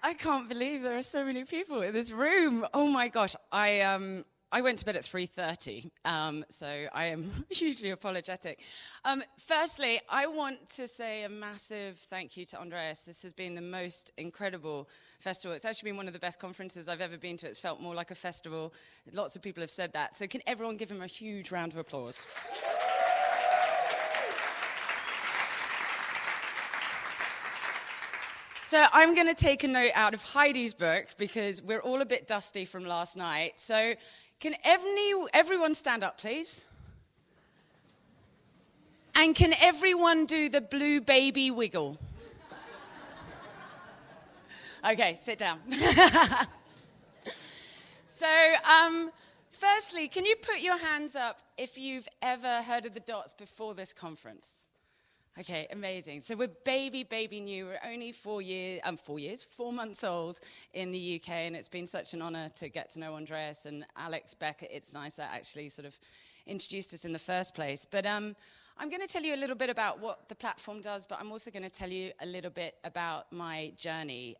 I can't believe there are so many people in this room. Oh my gosh, I went to bed at 3:30, so I am hugely apologetic. Firstly, I want to say a massive thank you to Andreas. This has been the most incredible festival. It's actually been one of the best conferences I've ever been to. It's felt more like a festival. Lots of people have said that. So can everyone give him a huge round of applause? So I'm going to take a note out of Heidi's book because we're all a bit dusty from last night. So can everyone stand up, please? And can everyone do the blue baby wiggle? Okay, sit down. So, firstly, can you put your hands up if you've ever heard of the Dots before this conference? Okay, amazing. So we're baby new. We're only 4 months old in the UK, and it's been such an honor to get to know Andreas and Alex Becker. It's nice that actually sort of introduced us in the first place. But I'm going to tell you a little bit about what the platform does, but I'm also going to tell you a little bit about my journey.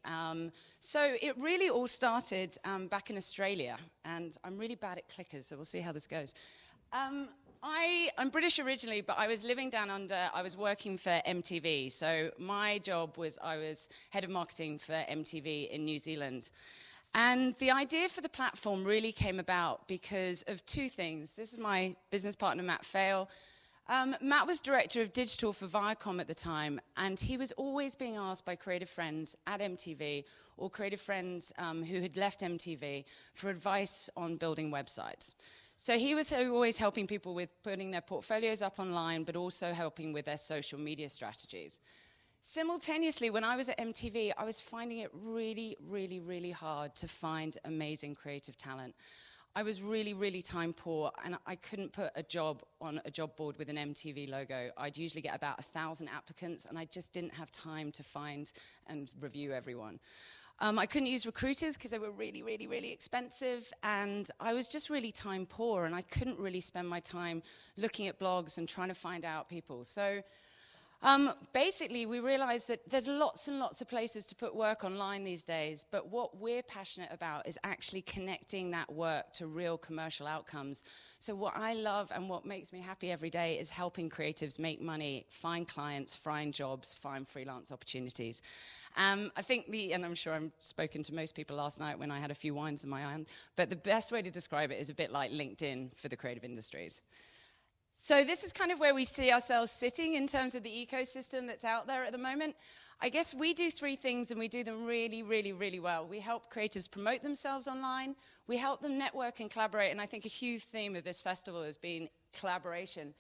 So it really all started back in Australia, and I'm really bad at clickers, so we'll see how this goes. I'm British originally, but I was living down under, I was working for MTV. So my job was, I was head of marketing for MTV in New Zealand. And the idea for the platform really came about because of two things. This is my business partner, Matt Fail. Matt was director of digital for Viacom at the time, and he was always being asked by creative friends at MTV or creative friends who had left MTV for advice on building websites. So he was always helping people with putting their portfolios up online, but also helping with their social media strategies. Simultaneously, when I was at MTV, I was finding it really, really, really hard to find amazing creative talent. I was really, really time poor, and I couldn't put a job on a job board with an MTV logo. I'd usually get about 1,000 applicants, and I just didn't have time to find and review everyone. I couldn't use recruiters because they were really, really, really expensive, and I was just really time poor, and I couldn't really spend my time looking at blogs and trying to find out people. So basically, we realized that there's lots and lots of places to put work online these days, but what we're passionate about is actually connecting that work to real commercial outcomes. So what I love and what makes me happy every day is helping creatives make money, find clients, find jobs, find freelance opportunities. I think and I'm sure I've spoken to most people last night when I had a few wines in my hand, but the best way to describe it is a bit like LinkedIn for the creative industries. So this is kind of where we see ourselves sitting in terms of the ecosystem that's out there at the moment. I guess we do three things, and we do them really, really, really well. We help creatives promote themselves online. We help them network and collaborate, and I think a huge theme of this festival has been collaboration.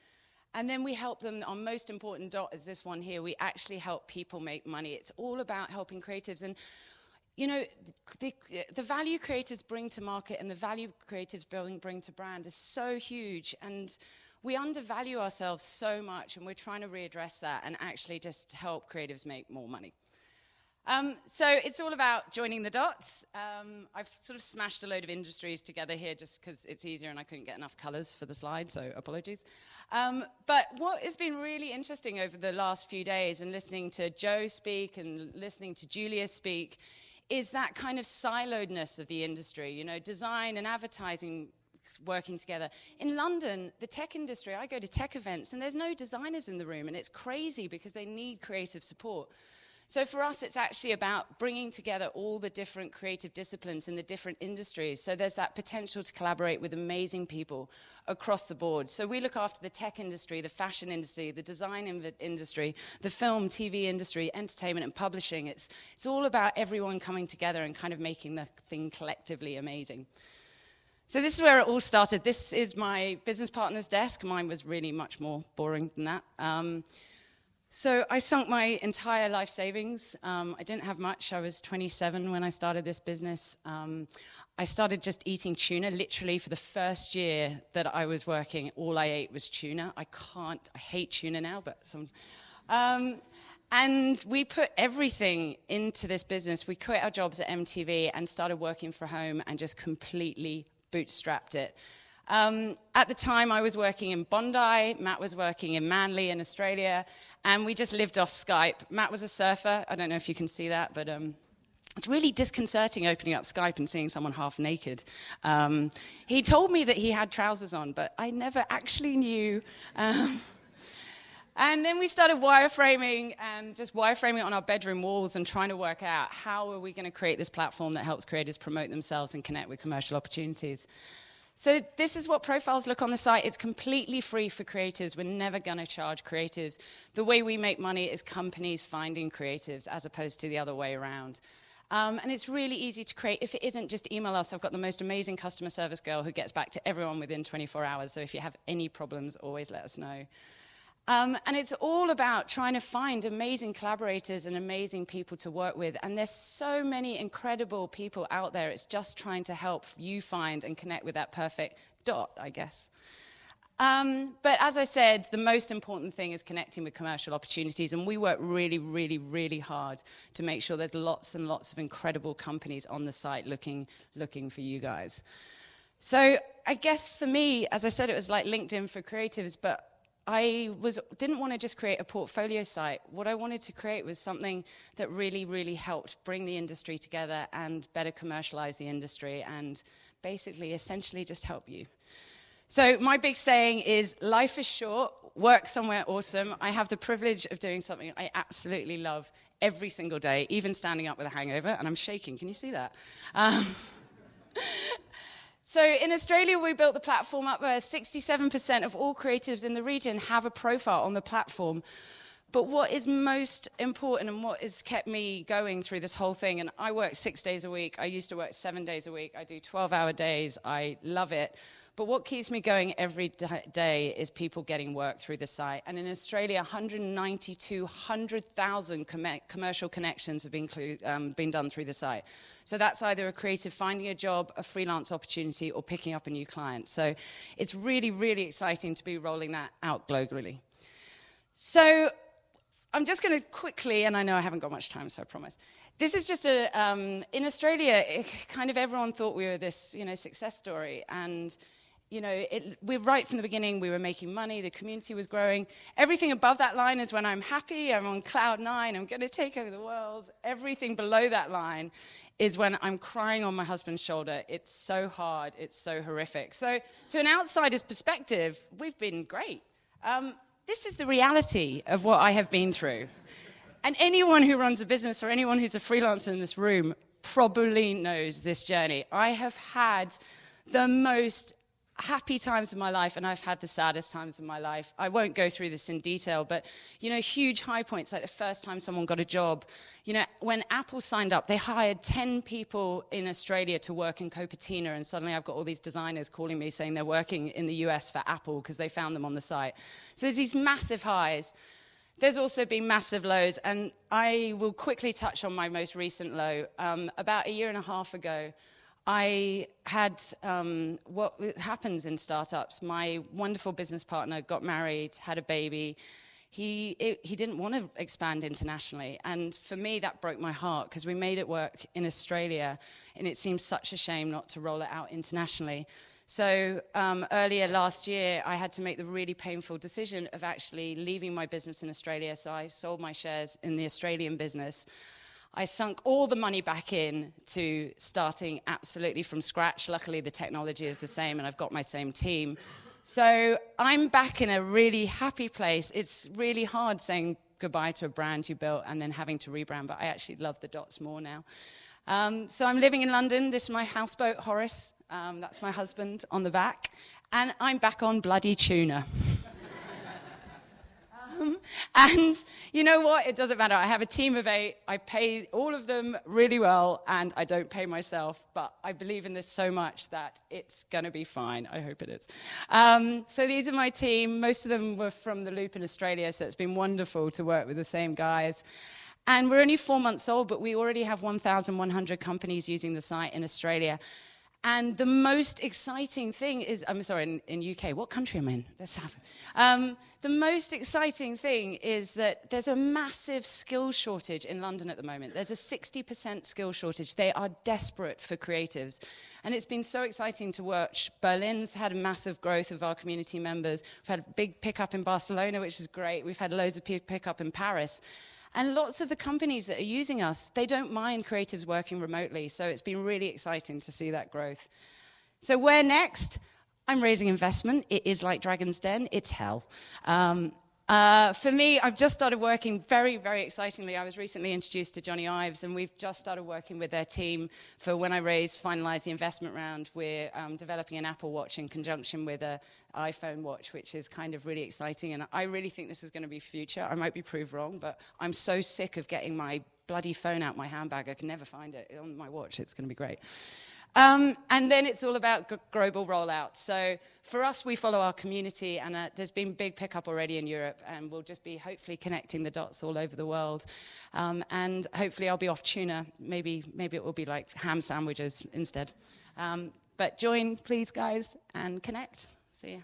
And then we help them, our most important dot is this one here, we actually help people make money. It's all about helping creatives. And, you know, the value creators bring to market and the value creatives bring to brand is so huge. And we undervalue ourselves so much, and we're trying to readdress that and actually just help creatives make more money. So it's all about joining the dots. I've sort of smashed a load of industries together here just because it's easier and I couldn't get enough colors for the slide, so apologies. But what has been really interesting over the last few days and listening to Joe speak and listening to Julia speak is that kind of siloedness of the industry, you know, design and advertising working together. In London, the tech industry, I go to tech events and there's no designers in the room, and it's crazy because they need creative support. So for us, it's actually about bringing together all the different creative disciplines in the different industries. So there's that potential to collaborate with amazing people across the board. So we look after the tech industry, the fashion industry, the design industry, the film, TV industry, entertainment and publishing. It's all about everyone coming together and kind of making the thing collectively amazing. So this is where it all started. This is my business partner's desk. Mine was really much more boring than that. So I sunk my entire life savings. I didn't have much. I was 27 when I started this business. I started just eating tuna. Literally, for the first year that I was working, all I ate was tuna. I hate tuna now, but some... and we put everything into this business. We quit our jobs at MTV and started working from home and just completely bootstrapped it. At the time, I was working in Bondi, Matt was working in Manly in Australia, and we just lived off Skype. Matt was a surfer. I don't know if you can see that, but it's really disconcerting opening up Skype and seeing someone half naked. He told me that he had trousers on, but I never actually knew. And then we started wireframing and just wireframing it on our bedroom walls and trying to work out how are we going to create this platform that helps creators promote themselves and connect with commercial opportunities. So this is what profiles look on the site. It's completely free for creatives. We're never going to charge creatives. The way we make money is companies finding creatives as opposed to the other way around. And it's really easy to create. If it isn't, just email us. I've got the most amazing customer service girl who gets back to everyone within 24 hours. So if you have any problems, always let us know. And it's all about trying to find amazing collaborators and amazing people to work with. And there's so many incredible people out there. It's just trying to help you find and connect with that perfect dot, I guess. But as I said, the most important thing is connecting with commercial opportunities. And we work really, really, really hard to make sure there's lots and lots of incredible companies on the site looking for you guys. So I guess for me, as I said, it was like LinkedIn for creatives, but I didn't want to just create a portfolio site. What I wanted to create was something that really, really helped bring the industry together and better commercialize the industry and basically, essentially just help you. So my big saying is, life is short, work somewhere awesome. I have the privilege of doing something I absolutely love every single day, even standing up with a hangover, and I'm shaking. Can you see that? So in Australia, we built the platform up where 67% of all creatives in the region have a profile on the platform. But what is most important and what has kept me going through this whole thing, and I work 6 days a week. I used to work 7 days a week. I do 12-hour days. I love it. But what keeps me going every day is people getting work through the site. And in Australia, 100,000 commercial connections have been done through the site. So that's either a creative finding a job, a freelance opportunity, or picking up a new client. So it's really, really exciting to be rolling that out globally. So I'm just going to quickly, and I know I haven't got much time, so I promise. This is just in Australia, kind of everyone thought we were this, success story. And we're right from the beginning, we were making money, the community was growing. Everything above that line is when I'm happy, I'm on cloud 9, I'm going to take over the world. Everything below that line is when I'm crying on my husband's shoulder. It's so hard, it's so horrific. So to an outsider's perspective, we've been great. This is the reality of what I have been through. And anyone who runs a business or anyone who's a freelancer in this room probably knows this journey. I have had the most happy times of my life, and I've had the saddest times of my life. I won't go through this in detail, but, huge high points, like the first time someone got a job. When Apple signed up, they hired 10 people in Australia to work in Cupertino, and suddenly I've got all these designers calling me saying they're working in the US for Apple because they found them on the site. So there's these massive highs. There's also been massive lows, and I will quickly touch on my most recent low. About a year and a half ago, I had what happens in startups. My wonderful business partner got married, had a baby. He didn't want to expand internationally. And for me, that broke my heart because we made it work in Australia, and it seems such a shame not to roll it out internationally. So earlier last year, I had to make the really painful decision of actually leaving my business in Australia. So I sold my shares in the Australian business. I sunk all the money back in to starting absolutely from scratch. Luckily, the technology is the same, and I've got my same team. So I'm back in a really happy place. It's really hard saying goodbye to a brand you built and then having to rebrand, but I actually love the dots more now. So I'm living in London. This is my houseboat, Horace. That's my husband on the back. And I'm back on bloody tuna. And you know what? It doesn't matter. I have a team of 8. I pay all of them really well, and I don't pay myself. But I believe in this so much that it's going to be fine. I hope it is. So these are my team. Most of them were from the Loop in Australia, so it's been wonderful to work with the same guys. And we're only 4 months old, but we already have 1,100 companies using the site in Australia. And the most exciting thing is, I'm sorry, in UK, what country am I in? This happened. The most exciting thing is that there's a massive skill shortage in London at the moment. There's a 60% skill shortage. They are desperate for creatives. And it's been so exciting to watch. Berlin's had a massive growth of our community members. We've had a big pickup in Barcelona, which is great. We've had loads of pickup in Paris. And lots of the companies that are using us, they don't mind creatives working remotely. So it's been really exciting to see that growth. So where next? I'm raising investment. It is like Dragon's Den. It's hell. For me, I've just started working very, very excitingly. I was recently introduced to Johnny Ives, and we've just started working with their team for when I finalize the investment round. We're developing an Apple Watch in conjunction with an iPhone watch, which is kind of really exciting. And I really think this is going to be future. I might be proved wrong, but I'm so sick of getting my bloody phone out my handbag. I can never find it on my watch. It's going to be great. And then it's all about global rollout. So for us, we follow our community, and there's been big pickup already in Europe, and we'll just be hopefully connecting the dots all over the world. And hopefully I'll be off tuna. Maybe it will be like ham sandwiches instead. But join, please, guys, and connect. See ya.